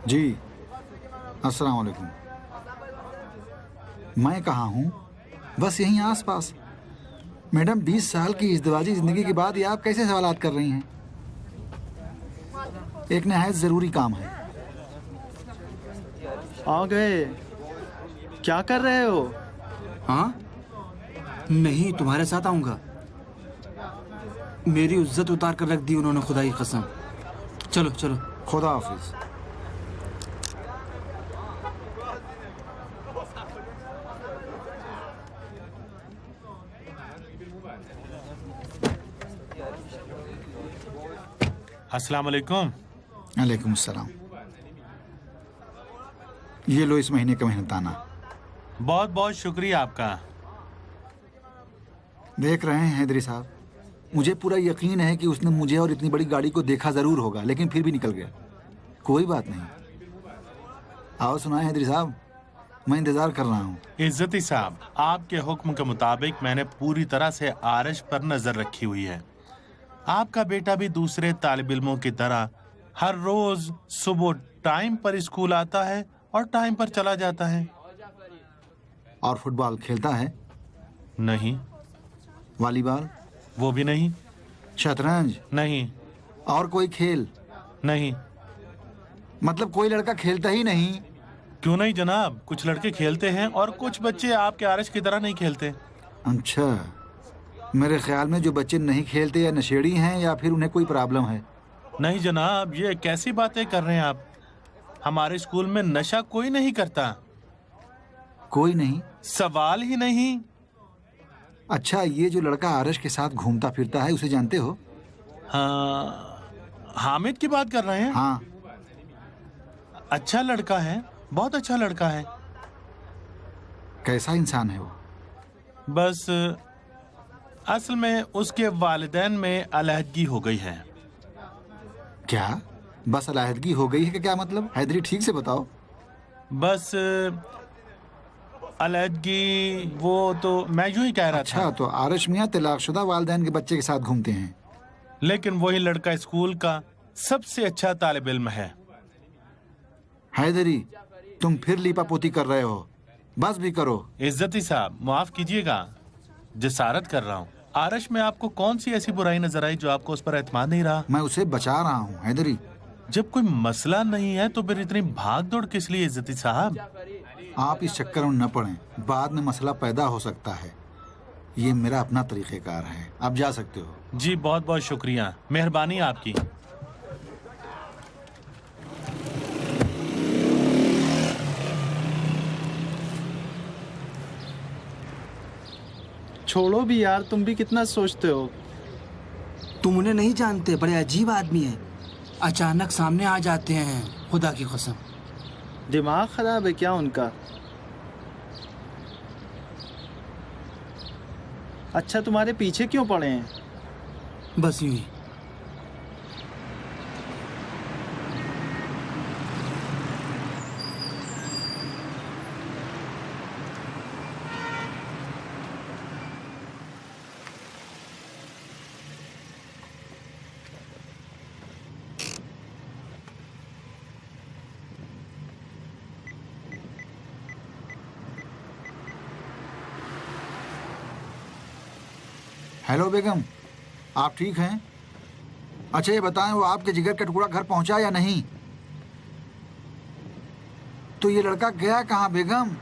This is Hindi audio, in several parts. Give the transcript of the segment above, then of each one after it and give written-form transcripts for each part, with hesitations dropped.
जी अस्सलाम वालेकुम। मैं कहाँ हूँ? बस यहीं आसपास। मैडम 20 साल की इज़्दिवाजी ज़िंदगी के बाद ये आप कैसे सवालात कर रही हैं? एक नहायत ज़रूरी काम है। आ गए। क्या कर रहे हो? हाँ? नहीं, तुम्हारे साथ आऊंगा। मेरी इज्जत उतार कर रख दी उन्होंने, खुदा की कसम। चलो चलो। खुदा हाफिज। अस्सलाम वालेकुम। वालेकुम अस्सलाम। ये लो इस महीने का मेहनताना। बहुत बहुत शुक्रिया आपका। देख रहे हैं हैदरी साहब, मुझे पूरा यकीन है कि उसने मुझे और इतनी बड़ी गाड़ी को देखा जरूर होगा, लेकिन फिर भी निकल गया। कोई बात नहीं। आओ सुनाए हैदरी साहब, मैं इंतजार कर रहा हूँ। इज्जती साहब, आपके हुक्म के मुताबिक मैंने पूरी तरह से आरश पर नजर रखी हुई है। आपका बेटा भी दूसरे तालिब इल्मों की तरह हर रोज सुबह टाइम पर स्कूल आता है और टाइम पर चला जाता है। और फुटबॉल खेलता है? नहीं। वॉलीबॉल? वो भी नहीं। शतरंज? नहीं। और कोई खेल? नहीं। मतलब कोई लड़का खेलता ही नहीं? क्यों नहीं जनाब, कुछ लड़के खेलते हैं और कुछ बच्चे आपके आरश की तरह नहीं खेलते। अच्छा, मेरे ख्याल में जो बच्चे नहीं खेलते या नशेड़ी हैं या फिर उन्हें कोई प्रॉब्लम है। नहीं जनाब, ये कैसी बातें कर रहे हैं आप? हमारे स्कूल में नशा कोई नहीं करता। कोई नहीं? सवाल ही नहीं। अच्छा, ये जो लड़का आरश के साथ घूमता फिरता है, उसे जानते हो? हाँ, हामिद की बात कर रहे हैं? हाँ। अच्छा लड़का है, बहुत अच्छा लड़का है। कैसा इंसान है वो? बस असल में उसके वालिदैन में अलहदगी हो गई है। क्या? बस अलहदगी हो गई है कि क्या मतलब? हैदरी ठीक से बताओ। बस अलहदगी, वो तो मैं यूं ही कह रहा था। अच्छा, तो आरश मियाँ तलाकशुदा वालिदैन के बच्चे के साथ घूमते हैं। लेकिन वही लड़का स्कूल का सबसे अच्छा तालिब इल्म है। हैदरी, तुम फिर लीपापोती कर रहे हो। बस भी करो। इज्जती साहब, माफ कीजिएगा, जसारत कर रहा हूँ। आरश में आपको कौन सी ऐसी बुराई नजर आई जो आपको उस पर एतमाद नहीं रहा? मैं उसे बचा रहा हूँ हैदरी। जब कोई मसला नहीं है तो फिर इतनी भाग दौड़ किस लिए इज्जती साहब? आप इस चक्कर में न पड़ें, बाद में मसला पैदा हो सकता है। ये मेरा अपना तरीक़ेकार है। आप जा सकते हो। जी बहुत बहुत शुक्रिया, मेहरबानी आपकी। छोड़ो भी यार, तुम भी कितना सोचते हो। तुम उन्हें नहीं जानते, बड़े अजीब आदमी हैं। अचानक सामने आ जाते हैं, खुदा की कसम। दिमाग खराब है क्या उनका? अच्छा, तुम्हारे पीछे क्यों पड़े हैं? बस यूं ही। हेलो बेगम, आप ठीक हैं? अच्छा ये बताएं, वो आपके जिगर का टुकड़ा घर पहुंचा या नहीं? तो ये लड़का गया कहाँ बेगम?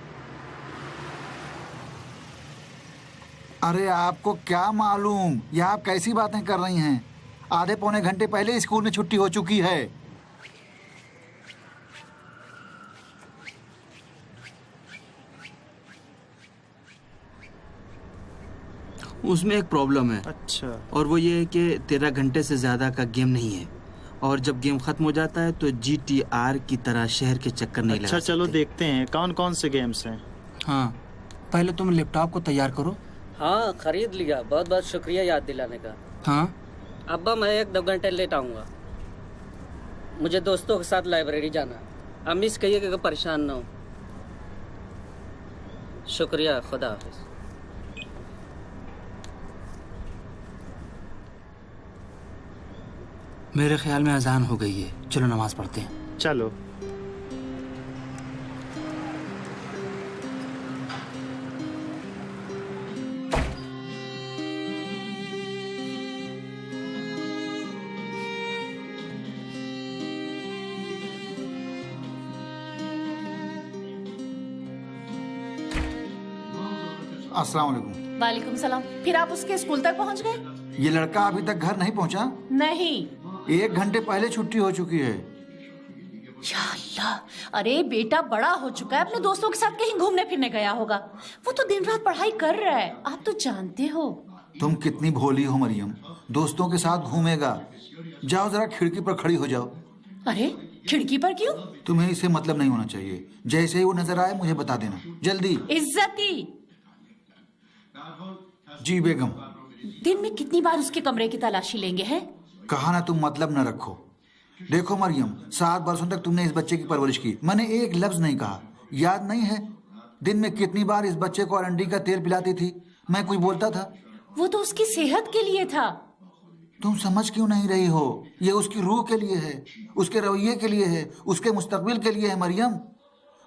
अरे आपको क्या मालूम, ये आप कैसी बातें कर रही हैं? आधे पौने घंटे पहले स्कूल में छुट्टी हो चुकी है। उसमें एक प्रॉब्लम है। अच्छा। और वो ये है कि 13 घंटे से ज़्यादा का गेम नहीं है, और जब गेम ख़त्म हो जाता है तो GTR की तरह शहर के चक्कर नहीं लगा अच्छा सकते। चलो देखते हैं कौन कौन से गेम्स हैं। हाँ, पहले तुम लैपटॉप को तैयार करो। हाँ खरीद लिया, बहुत बहुत शुक्रिया याद दिलाने का। हाँ अब्बा, मैं 1-2 घंटे लेट आऊँगा, मुझे दोस्तों के साथ लाइब्रेरी जाना। अम्मी से कहिए कि परेशान ना हो। शुक्रिया, खुदा हाफिज। मेरे ख्याल में अजान हो गई है, चलो नमाज पढ़ते हैं। चलो। अस्सलाम वालेकुम। वालेकुम सलाम। फिर आप उसके स्कूल तक पहुंच गए? ये लड़का अभी तक घर नहीं पहुंचा? नहीं। 1 घंटे पहले छुट्टी हो चुकी है। या अल्लाह, अरे बेटा बड़ा हो चुका है, अपने दोस्तों के साथ कहीं घूमने फिरने गया होगा। वो तो दिन रात पढ़ाई कर रहा है, आप तो जानते हो। तुम कितनी भोली हो मरियम, दोस्तों के साथ घूमेगा। जाओ जरा खिड़की पर खड़ी हो जाओ। अरे खिड़की पर क्यों? तुम्हें इससे मतलब नहीं होना चाहिए। जैसे ही वो नजर आए मुझे बता देना, जल्दी। इज्जती। जी बेगम। दिन में कितनी बार उसके कमरे की तलाशी लेंगे हैं? कहा ना तुम मतलब न रखो। देखो मरियम, 7 बरसों तक तुमने इस बच्चे की परवरिश की, मैंने एक लफ्ज नहीं कहा। याद नहीं है दिन में कितनी बार इस बच्चे को अरंडी का तेल पिलाती थी? मैं कुछ बोलता था? वो तो उसकी सेहत के लिए था। तुम समझ क्यों नहीं रही हो? ये उसकी रूह के लिए है, उसके रवैये के लिए है, उसके मुस्तकबिल के लिए है मरियम।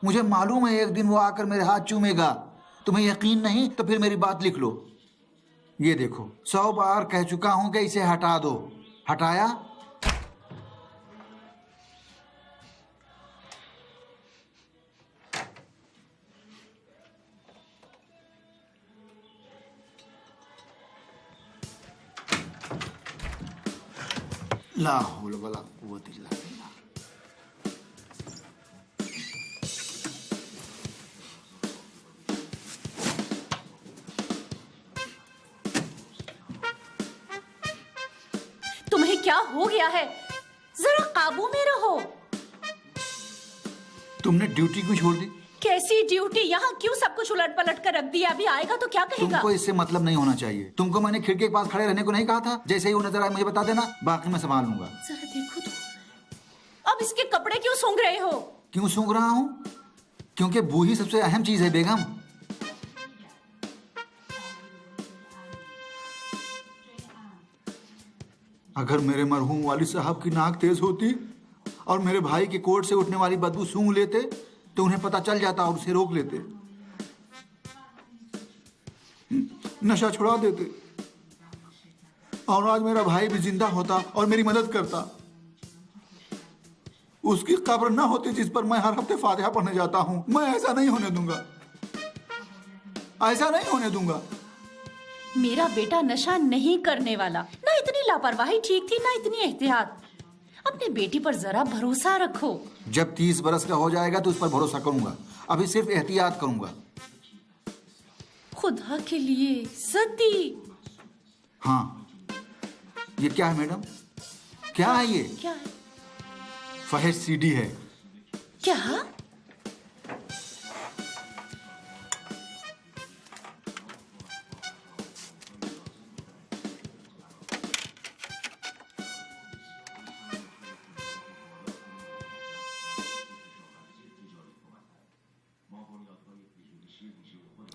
मुझे मालूम है एक दिन वो आकर मेरे हाथ चूमेगा। तुम्हें यकीन नहीं तो फिर मेरी बात लिख लो। ये देखो, 100 बार कह चुका हूं कि इसे हटा दो। हटाया? ला हौल वला कुव्वत इल्ला बिल्लाह। तुम्हें क्या हो गया है? जरा काबू में रहो। तुमने ड्यूटी क्यों छोड़ दी? कैसी ड्यूटी? यहाँ क्यों सब कुछ उलट पलट कर रख दिया? अभी आएगा तो क्या कहेगा? तुमको इससे मतलब नहीं होना चाहिए। तुमको मैंने खिड़की के पास खड़े रहने को नहीं कहा था? जैसे ही वो नजर आए मुझे बता देना, बाकी मैं संभाल लूंगा। जरा देखो तो, अब इसके कपड़े क्यों सूंघ रहे हो? क्यों सूंघ रहा हूँ? क्योंकि बू ही सबसे अहम चीज है बेगम। अगर मेरे मरहूम वालिद साहब की नाक तेज होती और मेरे भाई के कोट से उठने वाली बदबू सूंघ लेते तो उन्हें पता चल जाता और उसे रोक लेते, नशा छुड़ा देते, और आज मेरा भाई भी जिंदा होता और मेरी मदद करता। उसकी कब्र ना होती जिस पर मैं हर हफ्ते फातिहा पढ़ने जाता हूं। मैं ऐसा नहीं होने दूंगा, ऐसा नहीं होने दूंगा। मेरा बेटा नशा नहीं करने वाला। ना इतनी लापरवाही ठीक थी, ना इतनी एहतियात। अपने बेटी पर जरा भरोसा रखो। जब 30 बरस का हो जाएगा तो उस पर भरोसा करूंगा, अभी सिर्फ एहतियात करूंगा। खुदा के लिए सती। हाँ, ये क्या है मैडम? क्या है ये? क्या है? फहश सीडी है। क्या?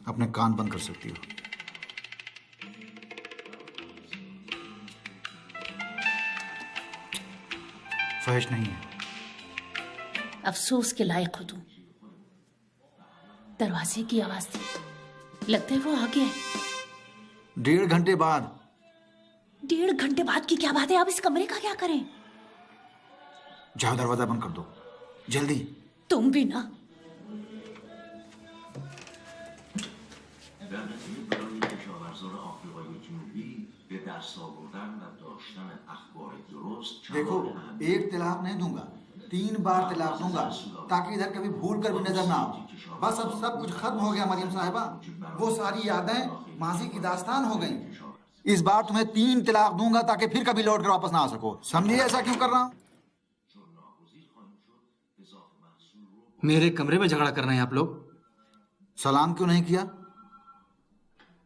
अपने कान बंद कर सकती हो। फहश नहीं है। अफसोस के लायक हो तुम। दरवाजे की आवाज थी, लगता है वो आ गया है। 1.5 घंटे बाद। 1.5 घंटे बाद की क्या बात है? आप इस कमरे का क्या करें? जाओ दरवाजा बंद कर दो, जल्दी। तुम भी ना। देखो, 1 तलाक नहीं दूंगा, 3 बार तलाक दूंगा, ताकि इधर कभी भूल कर भी नजर ना आओ। बस अब सब कुछ खत्म हो गया मरियम साहिबा। वो सारी यादें माजी की दास्तान हो गई। इस बार तुम्हें 3 तलाक दूंगा ताकि फिर कभी लौट कर वापस ना आ सको। समझिए ऐसा क्यों कर रहा हूं? मेरे कमरे में झगड़ा कर रहे हैं आप लोग? सलाम क्यों नहीं किया?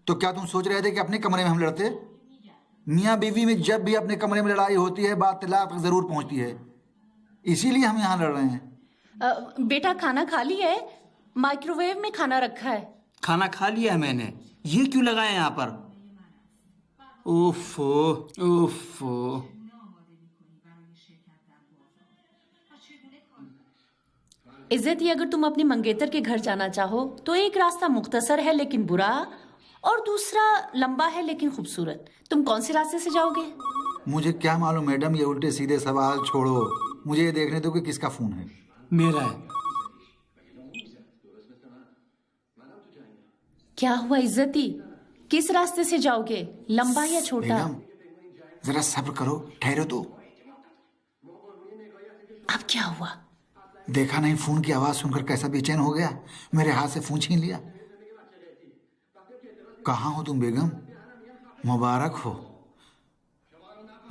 तो क्या तुम सोच रहे थे कि अपने कमरे में हम लड़ते? मियाँ बीवी में जब भी अपने कमरे में लड़ाई होती है, बात तलाक तक जरूर पहुंचती है। इसीलिए हम यहाँ लड़ रहे हैं। बेटा खाना खा लिया है? माइक्रोवेव में खाना रखा है। खाना खा लिया है मैंने। ये क्यों लगाया यहाँ पर? ओफो ओफो। इज्जत, ये अगर तुम अपनी मंगेतर के घर जाना चाहो तो एक रास्ता मुख्तसर है लेकिन बुरा, और दूसरा लंबा है लेकिन खूबसूरत। तुम कौन से रास्ते से जाओगे? मुझे क्या मालूम मैडम, ये उल्टे सीधे सवाल छोड़ो। मुझे ये देखने दो कि किसका फोन है। मेरा है। क्या हुआ इज्जती? किस रास्ते से जाओगे, लंबा या छोटा? बेगम जरा सब्र करो, ठहरो तो। अब क्या हुआ? देखा नहीं फोन की आवाज सुनकर कैसा बेचैन हो गया, मेरे हाथ से फोन छीन लिया। कहाँ हो तुम बेगम? मुबारक हो।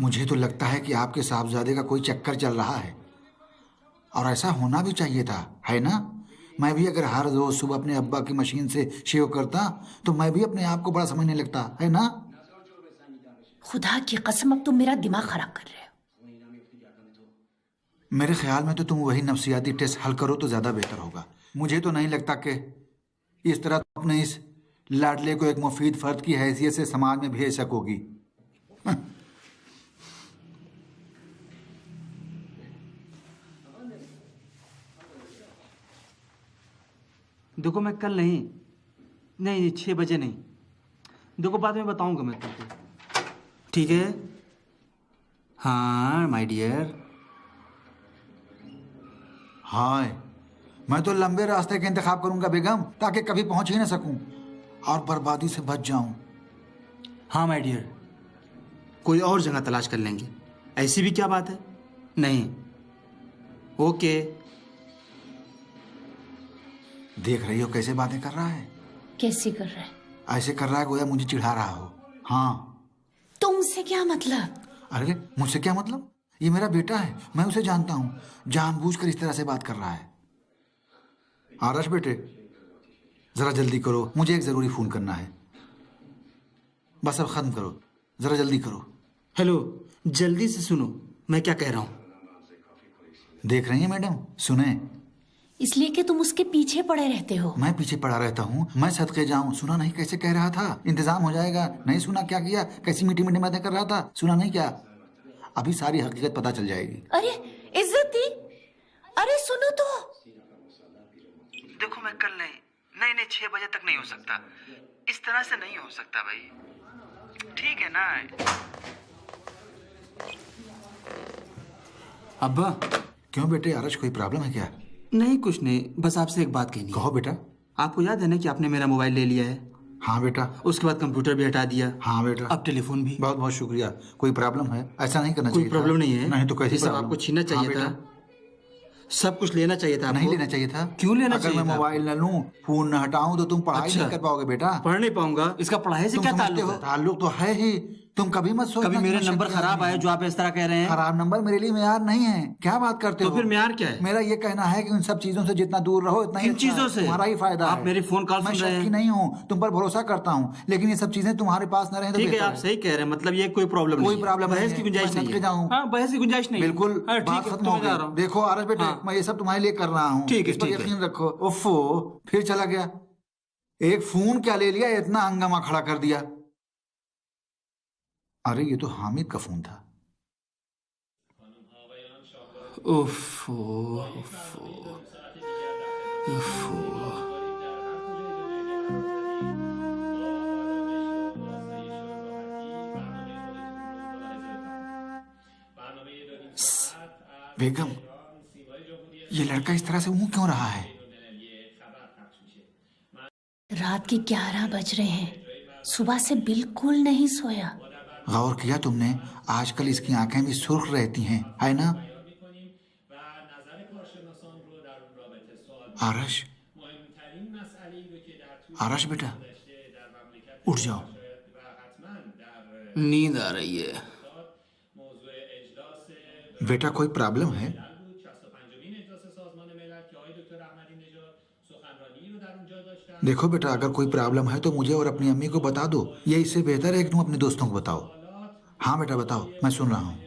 मुझे तो लगता है कि आपके साहबजादे का कोई चक्कर चल रहा है, और ऐसा होना भी चाहिए था, है ना? मैं भी अगर हर रोज सुबह अपने अब्बा की मशीन से शेव करता तो मैं भी अपने आप को बड़ा समझने लगता, है ना? खुदा की कसम, अब तुम मेरा दिमाग खराब कर रहे हो। मेरे ख्याल में तो तुम वही नफ्सियाती टेस्ट हल करो तो ज्यादा बेहतर होगा। मुझे तो नहीं लगता कि इस तरह तुम अपने इस लाडले को एक मुफीद फर्द की हैसियत से समाज में भेज सकोगी। देखो मैं कल नहीं 6 बजे नहीं, देखो बाद में बताऊंगा मैं तुमको, ठीक है? हाँ माय डियर। हाय, मैं तो लंबे रास्ते का इंतखाब करूंगा बेगम, ताकि कभी पहुंच ही ना सकूं और बर्बादी से बच जाऊं। हाँ माय डियर, कोई और जगह तलाश कर लेंगे, ऐसी भी क्या बात है? नहीं, ओके। देख रही हो कैसे बातें कर रहा है? कैसी कर रहा है? ऐसे कर रहा है गोया मुझे चिढ़ा रहा हो। हाँ। तुमसे क्या मतलब? अरे मुझसे क्या मतलब? ये मेरा बेटा है, मैं उसे जानता हूँ, जानबूझकर इस तरह से बात कर रहा है। आरश बेटे, जरा जल्दी करो, मुझे एक जरूरी फोन करना है। बस अब खत्म करो, जरा जल्दी करो। हेलो, जल्दी से सुनो मैं क्या कह रहा हूँ। देख रही हैं मैडम, सुने। इसलिए कि तुम उसके पीछे पड़े रहते हो। मैं पीछे पड़ा रहता हूँ? मैं सदके जाऊँ, सुना नहीं कैसे कह रहा था इंतजाम हो जाएगा? नहीं सुना क्या किया, कैसी मीठी मीठी बातें कर रहा था, सुना नहीं क्या? अभी सारी हकीकत पता चल जाएगी। अरे इज्जती, अरे सुनो तो। देखो मैं कल नहीं 6 बजे तक नहीं हो सकता, इस तरह से नहीं हो सकता भाई, ठीक है ना? अब्बा। क्यों बेटे, आरश कोई प्रॉब्लम है क्या? नहीं कुछ नहीं, बस आपसे एक बात कहनी है। कहो बेटा। आपको याद है ना कि आपने मेरा मोबाइल ले लिया है? हाँ बेटा। उसके बाद कंप्यूटर भी हटा दिया। हाँ बेटा। अब टेलीफोन भी। बहुत बहुत शुक्रिया। कोई प्रॉब्लम है? ऐसा नहीं करना कोई चाहिए। प्रॉब्लम नहीं है। नहीं तो कैसे? ये सब आपको छीनना चाहिए था, सब कुछ लेना चाहिए था। नहीं लेना चाहिए था। क्यों लेना चाहिए? अगर मैं मोबाइल न लूं, फोन न हटाऊं तो तुम पढ़ाई नहीं कर पाओगे बेटा। पढ़ नहीं पाऊंगा, इसका पढ़ाई से क्या ताल्लुक है? ताल्लुक तो है ही, तुम कभी मत सोचना। कभी मेरे नंबर खराब आए जो आप इस तरह कह रहे हैं? खराब नंबर मेरे लिए मेयार नहीं है। क्या बात करते हो? तो फिर मेयार क्या है? मेरा ये कहना है कि उन सब चीजों से जितना दूर रहो इतना ही किन चीजों से? तुम्हारा ही फायदा है। आप मेरी फोन कॉल सुन रहे हैं? मैं नहीं हूँ, तुम पर भरोसा करता हूँ, लेकिन ये सब चीजें तुम्हारे पास न रहे तो ठीक है, आप सही कह रहे हैं, मतलब ये कोई प्रॉब्लम नहीं है। कोई प्रॉब्लम बहस की गुंजाइश नहीं है। हाँ, बहस की गुंजाइश नहीं। बिल्कुल, बात खत्म हो गई। देखो आरश बेटे, मैं ये सब तुम्हारे लिए कर रहा हूँ, ठीक है, इस पर यकीन रखो। उफ़ो, फिर चला गया। एक फोन क्या ले लिया, इतना हंगामा खड़ा कर दिया। अरे ये तो हामिद का फोन था। उफ़ो, उफ़ो, उफ़ो। बेगम, ये लड़का इस तरह से मुंह क्यों रहा है? रात के 11 बज रहे हैं, सुबह से बिल्कुल नहीं सोया। गौर किया तुमने, आजकल इसकी आंखें भी सुर्ख रहती हैं, है ना? आरश, आरश बेटा, उठ जाओ। नींद आ रही है। बेटा कोई प्रॉब्लम है? देखो बेटा, अगर कोई प्रॉब्लम है तो मुझे और अपनी अम्मी को बता दो। ये इससे बेहतर है कि तुम अपने दोस्तों को बताओ। हाँ बेटा बताओ, मैं सुन रहा हूँ।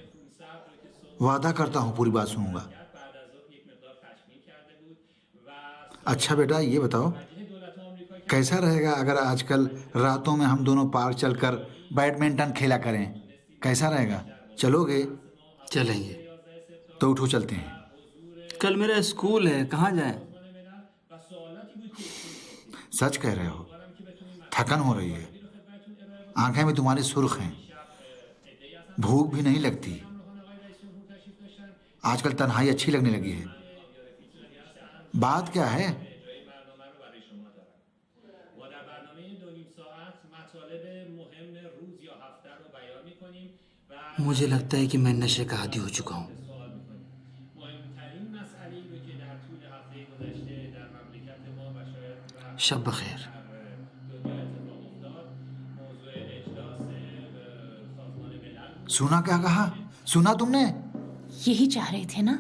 वादा करता हूँ पूरी बात सुनूंगा। अच्छा बेटा ये बताओ, कैसा रहेगा अगर आजकल रातों में हम दोनों पार्क चलकर बैडमिंटन खेला करें? कैसा रहेगा? चलोगे? चलेंगे। तो उठो चलते हैं। कल मेरा स्कूल है, कहाँ जाएं? सच कह रहे हो, थकन हो रही है, आंखें भी तुम्हारी सुर्ख हैं, भूख भी नहीं लगती, आजकल तन्हाई अच्छी लगने लगी है। बात क्या है? मुझे लगता है कि मैं नशे का आदी हो चुका हूँ। शब बखैर। सुना क्या कहा? सुना तुमने? यही चाह रहे थे ना?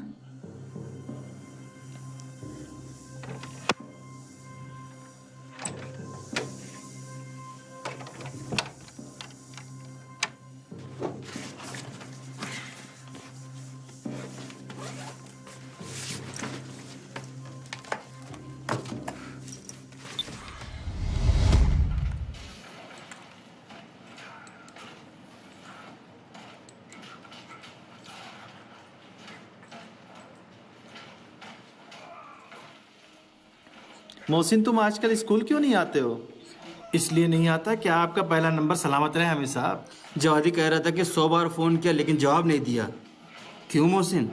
मोहसिन, तुम आजकल स्कूल क्यों नहीं आते हो? इसलिए नहीं आता कि आपका पहला नंबर सलामत रहे हमें साहब। जवादी कह रहा था कि 100 बार फ़ोन किया लेकिन जवाब नहीं दिया। क्यों मोहसिन?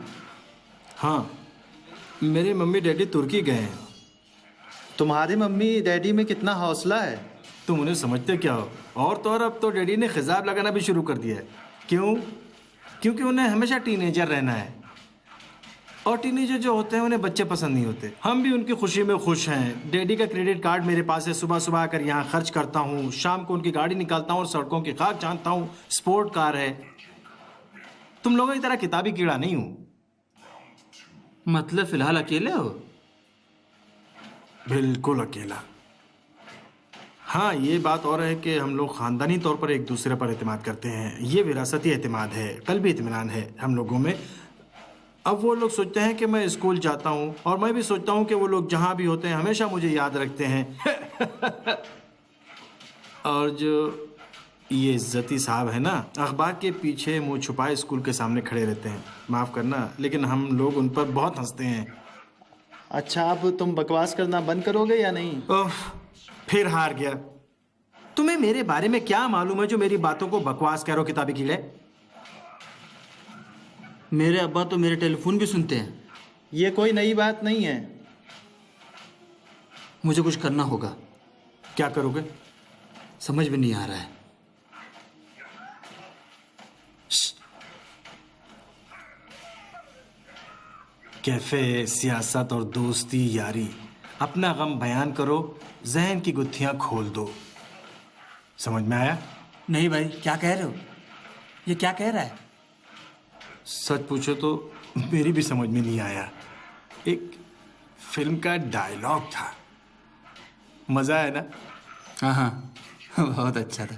हाँ, मेरे मम्मी डैडी तुर्की गए हैं। तुम्हारे मम्मी डैडी में कितना हौसला है। तुम उन्हें समझते क्या हो? और तो और अब तो डैडी ने खिजाब लगाना भी शुरू कर दिया है। क्यों? क्योंकि उन्हें हमेशा टीनेजर रहना है, और टीनेजर जो होते हैं उन्हें बच्चे पसंद नहीं होते। हम भी उनकी खुशी में खुश हैं। डैडी का क्रेडिट कार्ड मेरे पास है, सुबह सुबह आकर यहाँ खर्च करता हूँ, शाम को उनकी गाड़ी निकालता हूँ और सड़कों की खाक जानता हूँ। स्पोर्ट कार है। तुम लोगों की तरह किताबी कीड़ा नहीं हूँ। मतलब फिलहाल अकेले हो? बिल्कुल अकेला। हाँ, ये बात और है कि हम लोग ख़ानदानी तौर पर एक दूसरे पर एतमाद करते हैं। ये विरासती एतमाद है, कल्बी इत्मीनान है हम लोगों में। अब वो लोग सोचते हैं कि मैं स्कूल जाता हूँ और मैं भी सोचता हूँ कि वो लोग जहाँ भी होते हैं हमेशा मुझे याद रखते हैं। और जो ये इज्जती साहब है ना, अखबार के पीछे मुंह छुपाए स्कूल के सामने खड़े रहते हैं। माफ़ करना, लेकिन हम लोग उन पर बहुत हंसते हैं। अच्छा, अब तुम बकवास करना बंद करोगे या नहीं? ओह, फिर हार गया। तुम्हें मेरे बारे में क्या मालूम है जो मेरी बातों को बकवास कह रहे हो किताबी कीड़े? मेरे अब्बा तो मेरे टेलीफोन भी सुनते हैं। ये कोई नई बात नहीं है। मुझे कुछ करना होगा। क्या करोगे? समझ में नहीं आ रहा है। कैफे, सियासत और दोस्ती यारी, अपना गम बयान करो, जहन की गुत्थियां खोल दो। समझ में आया? नहीं भाई, क्या कह रहे हो? ये क्या कह रहा है? सच पूछो तो मेरी भी समझ में नहीं आया। एक फिल्म का डायलॉग था। मजा आया ना? हाँ हाँ, बहुत अच्छा था।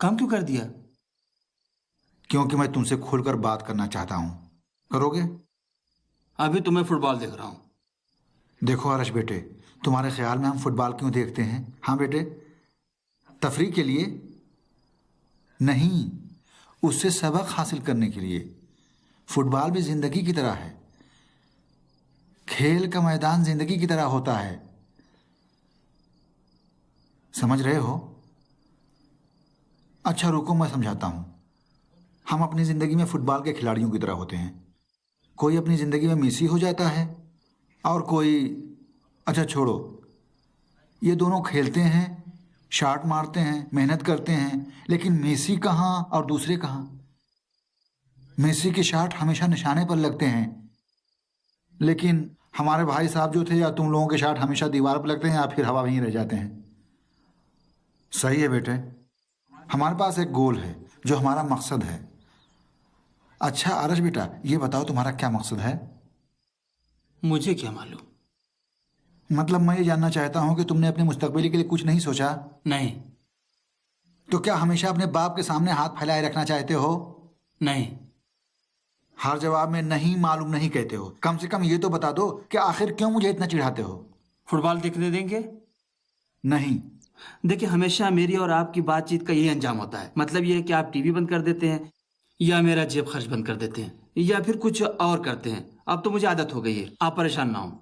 काम क्यों कर दिया? क्योंकि मैं तुमसे खुलकर बात करना चाहता हूं। करोगे? अभी तो मैं फुटबॉल देख रहा हूँ। देखो आरश बेटे, तुम्हारे ख्याल में हम फुटबॉल क्यों देखते हैं? हाँ बेटे, तफरीह के लिए नहीं, उससे सबक हासिल करने के लिए। फुटबॉल भी जिंदगी की तरह है। खेल का मैदान जिंदगी की तरह होता है। समझ रहे हो? अच्छा रुको, मैं समझाता हूं। हम अपनी जिंदगी में फुटबॉल के खिलाड़ियों की तरह होते हैं। कोई अपनी जिंदगी में मेसी हो जाता है और कोई, अच्छा छोड़ो, ये दोनों खेलते हैं, शॉट मारते हैं, मेहनत करते हैं, लेकिन मेसी कहाँ और दूसरे कहाँ? मेसी के शॉट हमेशा निशाने पर लगते हैं, लेकिन हमारे भाई साहब जो थे या तुम लोगों के शॉट हमेशा दीवार पर लगते हैं या फिर हवा में ही रह जाते हैं। सही है बेटे, हमारे पास एक गोल है जो हमारा मकसद है। अच्छा आरश बेटा, ये बताओ तुम्हारा क्या मकसद है? मुझे क्या मालूम? मतलब मैं ये जानना चाहता हूं कि तुमने अपने मुस्तकबिल के लिए कुछ नहीं सोचा? नहीं। तो क्या हमेशा अपने बाप के सामने हाथ फैलाए रखना चाहते हो? नहीं। हर जवाब में नहीं मालूम नहीं कहते हो। कम से कम ये तो बता दो कि आखिर क्यों मुझे इतना चिढ़ाते हो? फुटबॉल देखने देंगे? नहीं। देखिए, हमेशा मेरी और आपकी बातचीत का यही अंजाम होता है। मतलब ये है कि आप टीवी बंद कर देते हैं या मेरा जेब खर्च बंद कर देते हैं या फिर कुछ और करते हैं। अब तो मुझे आदत हो गई है, आप परेशान ना हो।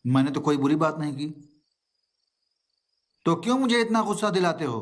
मैंने तो कोई बुरी बात नहीं की, तो क्यों मुझे इतना गुस्सा दिलाते हो?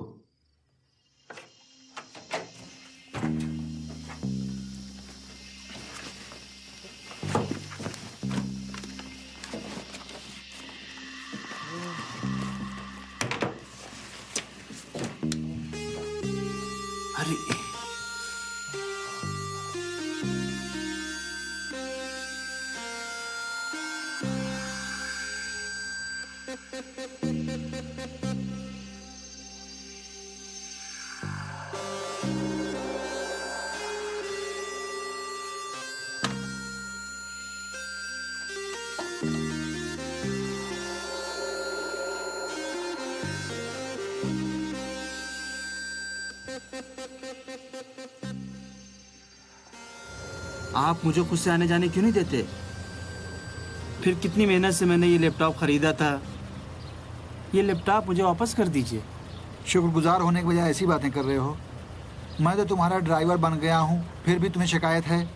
आप मुझे खुद से आने जाने क्यों नहीं देते? फिर कितनी मेहनत से मैंने ये लैपटॉप खरीदा था। ये लैपटॉप मुझे वापस कर दीजिए। शुक्रगुजार होने के बजाय ऐसी बातें कर रहे हो। मैं तो तुम्हारा ड्राइवर बन गया हूँ, फिर भी तुम्हें शिकायत है।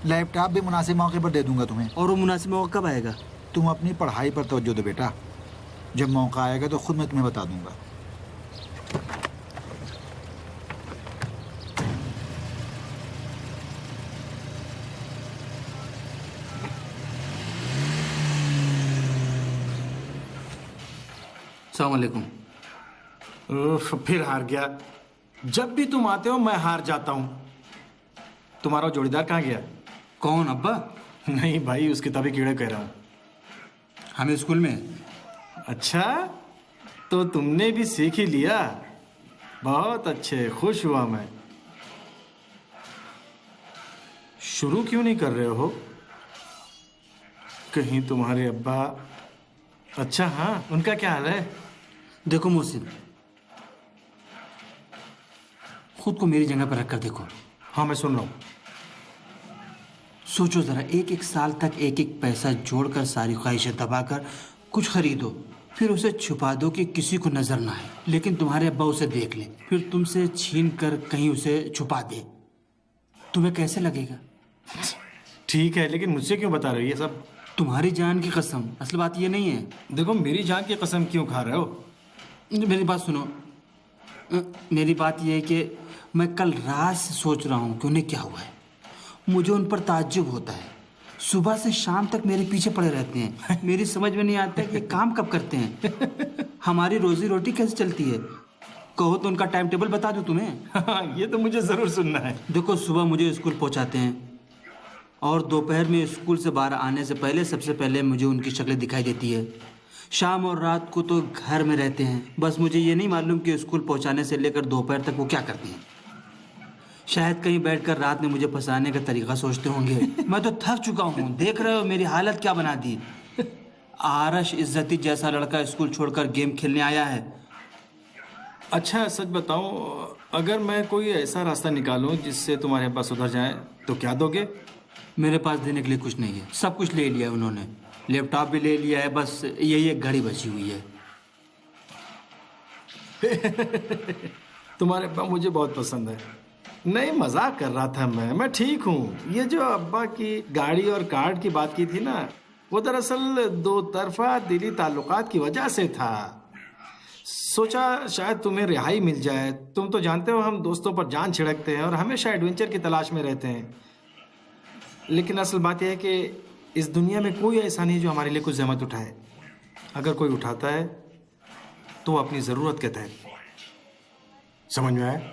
लैपटॉप भी मुनासिब मौके पर दे दूंगा तुम्हें। और वो मुनासिब मौका कब आएगा? तुम अपनी पढ़ाई पर तवज्जो दो बेटा। जब मौका आएगा तो खुद मैं तुम्हें बता दूंगा। अस्सलाम वालेकुम। फिर हार गया। जब भी तुम आते हो मैं हार जाता हूँ। तुम्हारा जोड़ीदार कहाँ गया? कौन, अब्बा? नहीं भाई, उस किताबी कीड़े कह रहा हूँ। हमें स्कूल में। अच्छा, तो तुमने भी सीख ही लिया। बहुत अच्छे, खुश हुआ मैं। शुरू क्यों नहीं कर रहे हो? कहीं तुम्हारे अब्बा। अच्छा हाँ, उनका क्या हाल है? देखो मोहसिन, खुद को मेरी जगह पर रखकर देखो। हाँ मैं सुन रहा हूँ। सोचो जरा, एक एक साल तक एक एक पैसा जोड़कर सारी ख्वाहिशें दबाकर कुछ खरीदो, फिर उसे छुपा दो कि किसी को नजर ना आए। लेकिन तुम्हारे अब्बा उसे देख ले, फिर तुमसे छीन कर कहीं उसे छुपा दे, तुम्हें कैसे लगेगा? ठीक है, लेकिन मुझसे क्यों बता रही है सब? तुम्हारी जान की कसम, असल बात ये नहीं है। देखो, मेरी जान की कसम क्यों खा रहे हो? मेरी बात सुनो। मेरी बात यह है कि मैं कल रात से सोच रहा हूँ कि उन्हें क्या हुआ है। मुझे उन पर ताज्जुब होता है। सुबह से शाम तक मेरे पीछे पड़े रहते हैं। मेरी समझ में नहीं आता कि काम कब करते हैं। हमारी रोजी रोटी कैसे चलती है? कहो तो उनका टाइम टेबल बता दूं तुम्हें। हाँ, ये तो मुझे जरूर सुनना है। देखो, सुबह मुझे स्कूल पहुंचाते हैं और दोपहर में स्कूल से बाहर आने से पहले सबसे पहले मुझे उनकी शक्लें दिखाई देती है। शाम और रात को तो घर में रहते हैं। बस मुझे ये नहीं मालूम कि स्कूल पहुंचाने से लेकर दोपहर तक वो क्या करते हैं। शायद कहीं बैठकर रात में मुझे फंसाने का तरीका सोचते होंगे। मैं तो थक चुका हूँ। देख रहे हो मेरी हालत क्या बना दी। आरश इज्जती जैसा लड़का स्कूल छोड़कर गेम खेलने आया है। अच्छा सच बताऊं, अगर मैं कोई ऐसा रास्ता निकालूं जिससे तुम्हारे पास सुधर जाए तो क्या दोगे? मेरे पास देने के लिए कुछ नहीं है। सब कुछ ले लिया है उन्होंने। लैपटॉप भी ले लिया है, बस यही एक घड़ी बची हुई है। तुम्हारे अब्बा मुझे बहुत पसंद है। नहीं, मजाक कर रहा था मैं ठीक हूँ। ये जो अब्बा की गाड़ी और कार्ड की बात की थी ना, वो दरअसल दो तरफा दिली ताल्लुकात की वजह से था। सोचा शायद तुम्हें रिहाई मिल जाए। तुम तो जानते हो हम दोस्तों पर जान छिड़कते हैं और हमेशा एडवेंचर की तलाश में रहते हैं। लेकिन असल बात यह है कि इस दुनिया में कोई ऐसा नहीं जो हमारे लिए कुछ ज़हमत उठाए। अगर कोई उठाता है तो वो अपनी ज़रूरत के तहत। समझ में आया?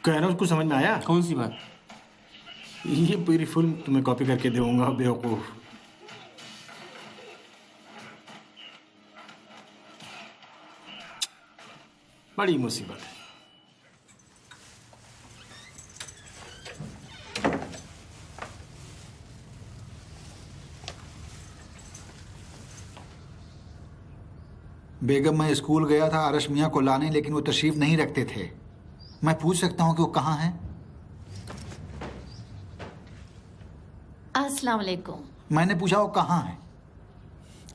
कह रहा हूँ, कुछ समझ में आया? कौन सी बात? ये पूरी फिल्म तुम्हें कॉपी करके दूंगा, बेवकूफ। बड़ी मुसीबत है। बेगम, मैं स्कूल गया था आरश मियाँ को लाने, लेकिन वो तशरीफ नहीं रखते थे। मैं पूछ सकता हूँ कि वो कहाँ हैं? अस्सलाम वालेकुम। मैंने पूछा वो कहाँ हैं।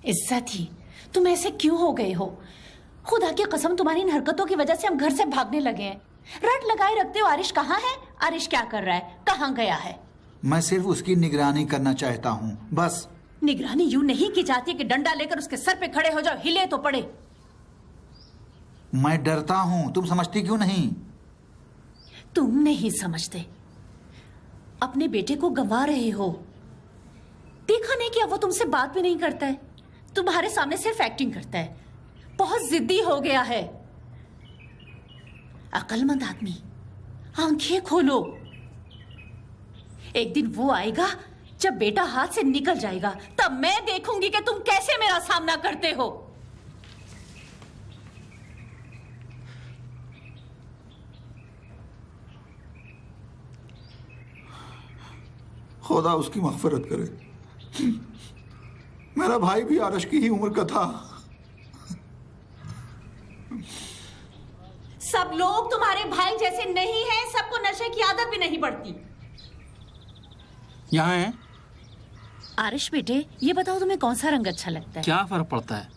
इज्जत ही, तुम ऐसे क्यों हो गए हो? खुदा की कसम, तुम्हारी इन हरकतों की वजह से हम घर से भागने लगे हैं। रट लगाए रखते हो आरिश कहाँ है, आरिश क्या कर रहा है, कहाँ गया है। मैं सिर्फ उसकी निगरानी करना चाहता हूँ, बस। निगरानी यूं नहीं की जाती कि डंडा लेकर उसके सर पे खड़े हो जाओ, हिले तो पड़े। मैं डरता हूँ, तुम समझती क्यों नहीं? तुम नहीं समझते, अपने बेटे को गंवा रहे हो। देखा नहीं कि अब वो तुमसे बात भी नहीं करता है, तुम्हारे सामने सिर्फ एक्टिंग करता है। बहुत जिद्दी हो गया है। अक्लमंद आदमी, आंखें खोलो। एक दिन वो आएगा जब बेटा हाथ से निकल जाएगा, तब मैं देखूंगी कि तुम कैसे मेरा सामना करते हो। खुदा उसकी मग़फ़िरत करे। मेरा भाई भी आरश की ही उम्र का था। सब लोग तुम्हारे तुम्हारे भाई जैसे नहीं है, सबको नशे की आदत भी नहीं पड़ती। यहाँ है। आरिश बेटे, ये बताओ तुम्हें कौन सा रंग अच्छा लगता है? क्या फर्क पड़ता है?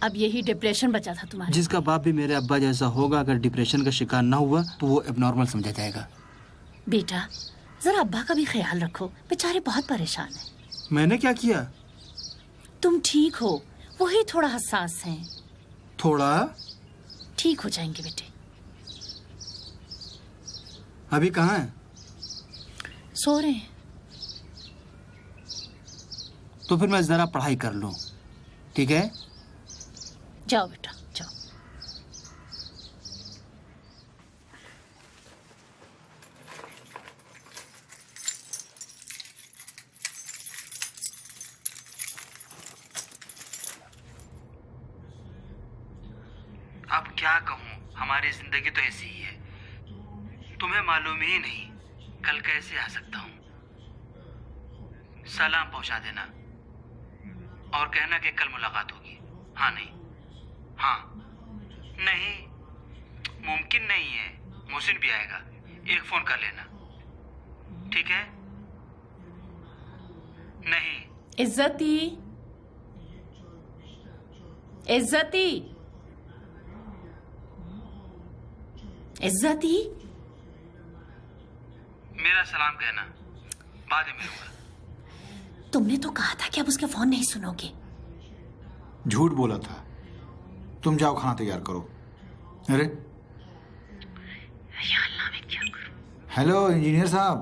अब यही डिप्रेशन बचा था तुम्हारा। जिसका बाप भी मेरे अब्बा जैसा होगा, अगर डिप्रेशन का शिकार ना हुआ तो वो एबनॉर्मल समझा जाएगा। बेटा, जरा अब्बा का भी ख्याल रखो, बेचारे बहुत परेशान हैं। मैंने क्या किया? तुम ठीक हो, वही थोड़ा हसास हैं। थोड़ा? ठीक हो जाएंगे बेटे। अभी कहाँ है? सो रहे हैं। तो फिर मैं जरा पढ़ाई कर लूं, ठीक है? जाओ बेटा जाओ। अब क्या कहूँ, हमारी जिंदगी तो ऐसी ही है। तुम्हें मालूम ही नहीं कल कैसे आ सकता हूँ। सलाम पहुंचा देना और कहना कि कल मुलाकात होगी। हाँ नहीं, हाँ नहीं, मुमकिन नहीं है। मोहसिन भी आएगा, एक फोन कर लेना, ठीक है? नहीं। इज्जती, इज्जती, इज्जती, मेरा सलाम कहना, बाद में मिलूंगा। तुमने तो कहा था कि अब उसके फोन नहीं सुनोगे। झूठ बोला था। तुम जाओ खाना तैयार करो। अरे या अल्लाह, मैं क्या करूं? हेलो इंजीनियर साहब।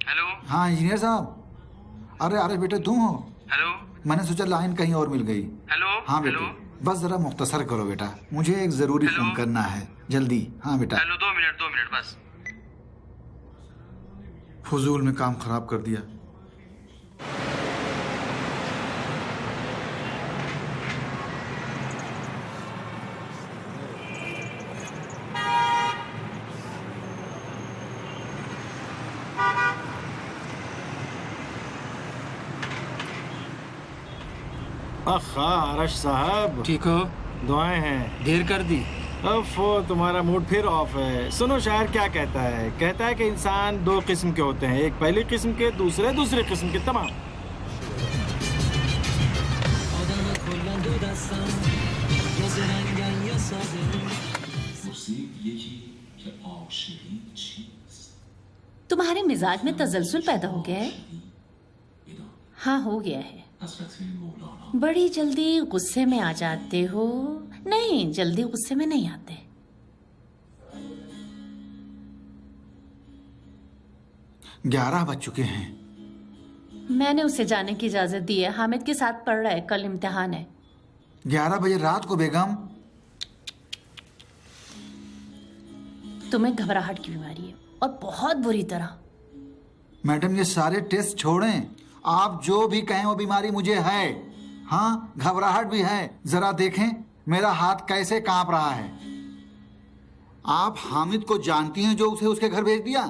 हेलो। हाँ इंजीनियर साहब। अरे अरे बेटे तुम हो? हेलो। मैंने सोचा लाइन कहीं और मिल गई। हेलो। हाँ बेटे, बस जरा मुख्तसर करो बेटा, मुझे एक जरूरी फोन करना है, जल्दी। हाँ बेटा। हेलो, 2 मिनट बस। फजूल में काम खराब कर दिया। अखा आरश साहब, ठीक हो? दुआएं हैं। देर कर दी। अफो, तुम्हारा मूड फिर ऑफ है। सुनो, शायर क्या कहता है? कहता है कि इंसान 2 किस्म के होते हैं, एक पहली किस्म के, दूसरे दूसरे किस्म के। तमाम। तुम्हारे मिजाज में तसलसल पैदा हो गया है? हाँ, हो गया है। बड़ी जल्दी गुस्से में आ जाते हो। नहीं, जल्दी गुस्से में नहीं आते। ग्यारह बज चुके हैं। मैंने उसे जाने की इजाजत दी है। हामिद के साथ पढ़ रहा है, कल इम्तिहान है। 11 बजे रात को बेगम? तुम्हें घबराहट की बीमारी है और बहुत बुरी तरह। मैडम ये सारे टेस्ट छोड़ें, आप जो भी कहें वो बीमारी मुझे है। हाँ, घबराहट भी है। जरा देखें मेरा हाथ कैसे कांप रहा है। आप हामिद को जानती हैं जो उसे उसके घर भेज दिया?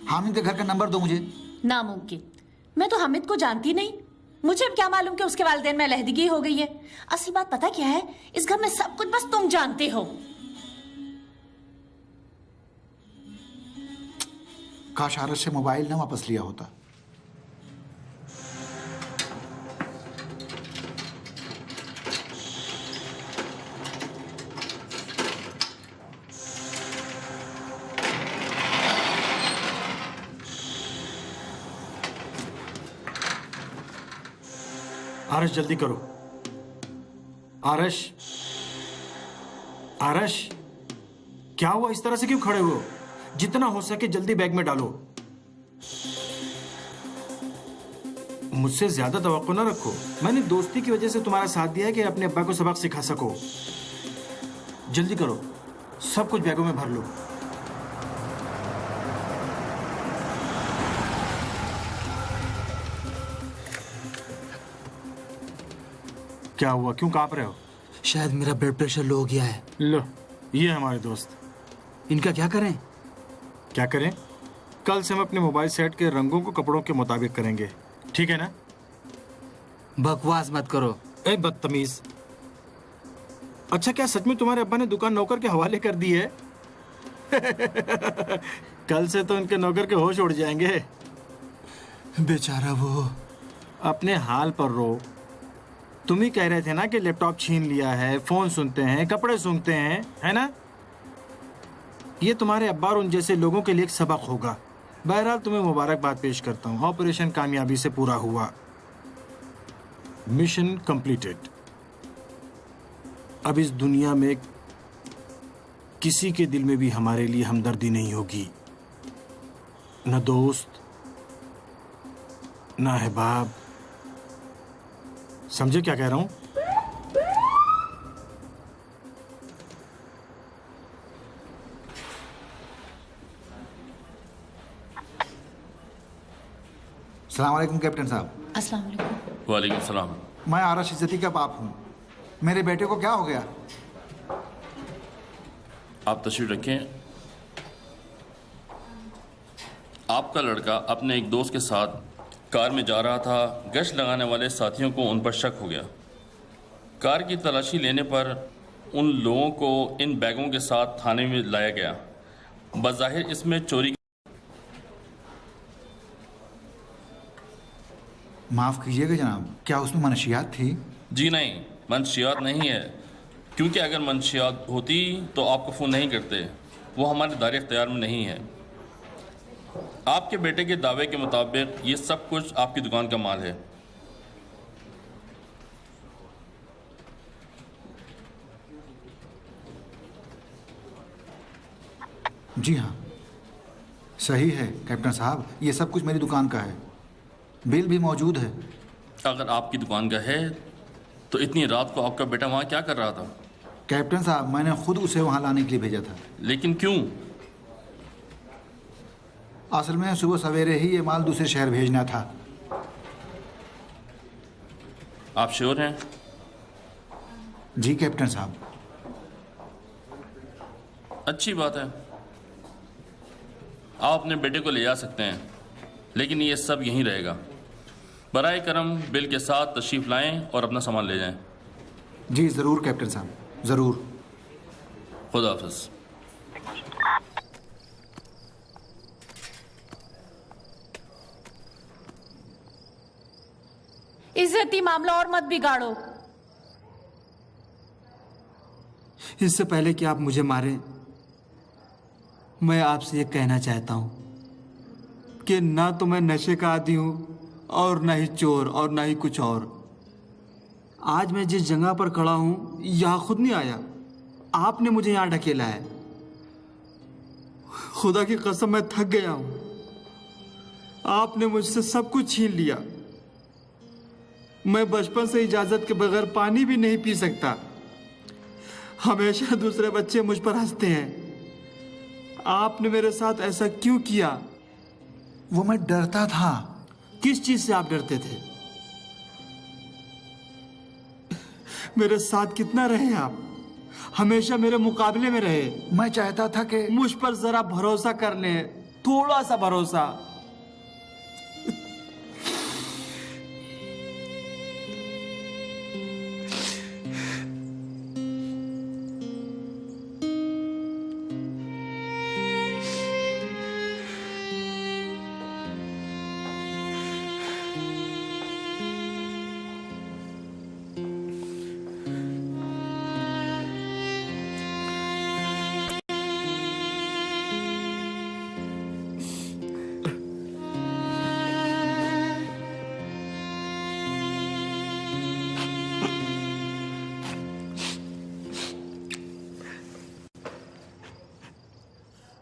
हामिद के घर का नंबर दो मुझे। नामुमकिन, मैं तो हामिद को जानती नहीं। मुझे अब क्या मालूम कि उसके वालिदैन में अलहदगी हो गई है। असली बात पता क्या है, इस घर में सब कुछ बस तुम जानते हो। काश आरश से मोबाइल ना वापस लिया होता। आरश, जल्दी करो। आरश, आरश, क्या हुआ? इस तरह से क्यों खड़े हो? जितना हो सके जल्दी बैग में डालो। मुझसे ज्यादा तवक्को ना रखो। मैंने दोस्ती की वजह से तुम्हारा साथ दिया है कि अपने अब्बा को सबक सिखा सको। जल्दी करो, सब कुछ बैगों में भर लो। क्या हुआ? क्यों कांप रहे हो? शायद मेरा ब्लड प्रेशर लो हो गया है। लो, ये हमारे दोस्त। इनका क्या करें? क्या करें? कल से हम अपने मोबाइल सेट के रंगों को कपड़ों के मुताबिक करेंगे, ठीक है ना? बकवास मत करो। ए बदतमीज। अच्छा, क्या सच में तुम्हारे अब्बा ने दुकान नौकर के हवाले कर दी है? कल से तो इनके नौकर के होश उड़ जाएंगे। बेचारा वो। अपने हाल पर रो। तुम ही कह रहे थे ना कि लैपटॉप छीन लिया है, फोन सुनते हैं, कपड़े सूंघते हैं, है ना? ये तुम्हारे अब्बा और उन जैसे लोगों के लिए एक सबक होगा। बहरहाल तुम्हें मुबारकबाद पेश करता हूँ, ऑपरेशन कामयाबी से पूरा हुआ। Mission completed. अब इस दुनिया में किसी के दिल में भी हमारे लिए हमदर्दी नहीं होगी, न दोस्त न अहबाब। समझे क्या कह रहा हूं? अस्सलाम वालेकुम कैप्टन साहब। अस्सलाम वालेकुम। वालेकुम सलाम। मैं आरश इज्जती का बाप हूँ। मेरे बेटे को क्या हो गया? आप तशरीफ रखें। आपका लड़का अपने एक दोस्त के साथ कार में जा रहा था। गश्त लगाने वाले साथियों को उन पर शक हो गया। कार की तलाशी लेने पर उन लोगों को इन बैगों के साथ थाने में लाया गया। बज़ाहिर इसमें चोरी। माफ़ कीजिएगा जनाब, क्या उसमें मनशियात थी? जी नहीं, मंशियात नहीं है, क्योंकि अगर मंशियात होती तो आपको फ़ोन नहीं करते। वो हमारे दायरे इख्तियार में नहीं है। आपके बेटे के दावे के मुताबिक ये सब कुछ आपकी दुकान का माल है। जी हाँ, सही है कैप्टन साहब, ये सब कुछ मेरी दुकान का है। बिल भी मौजूद है। अगर आपकी दुकान का है तो इतनी रात को आपका बेटा वहाँ क्या कर रहा था? कैप्टन साहब, मैंने खुद उसे वहाँ लाने के लिए भेजा था। लेकिन क्यों? असल में सुबह सवेरे ही ये माल दूसरे शहर भेजना था। आप श्योर हैं? जी कैप्टन साहब। अच्छी बात है, आप अपने बेटे को ले जा सकते हैं, लेकिन ये सब यहीं रहेगा। बराए करम बिल के साथ तशरीफ लाएं और अपना सामान ले जाएं। जी ज़रूर कैप्टन साहब, ज़रूर। खुदा हाफिज़। इज्जती मामला और मत बिगाड़ो। इससे पहले कि आप मुझे मारें, मैं आपसे ये कहना चाहता हूं कि ना तो मैं नशे का आदी हूं और ना ही चोर और ना ही कुछ और। आज मैं जिस जगह पर खड़ा हूं यहां खुद नहीं आया, आपने मुझे यहां ढकेला है। खुदा की कसम मैं थक गया हूं। आपने मुझसे सब कुछ छीन लिया। मैं बचपन से इजाजत के बगैर पानी भी नहीं पी सकता। हमेशा दूसरे बच्चे मुझ पर हंसते हैं। आपने मेरे साथ ऐसा क्यों किया? वो मैं डरता था। किस चीज से आप डरते थे? मेरे साथ कितना रहे आप? हमेशा मेरे मुकाबले में रहे। मैं चाहता था कि मुझ पर जरा भरोसा कर लें, थोड़ा सा भरोसा।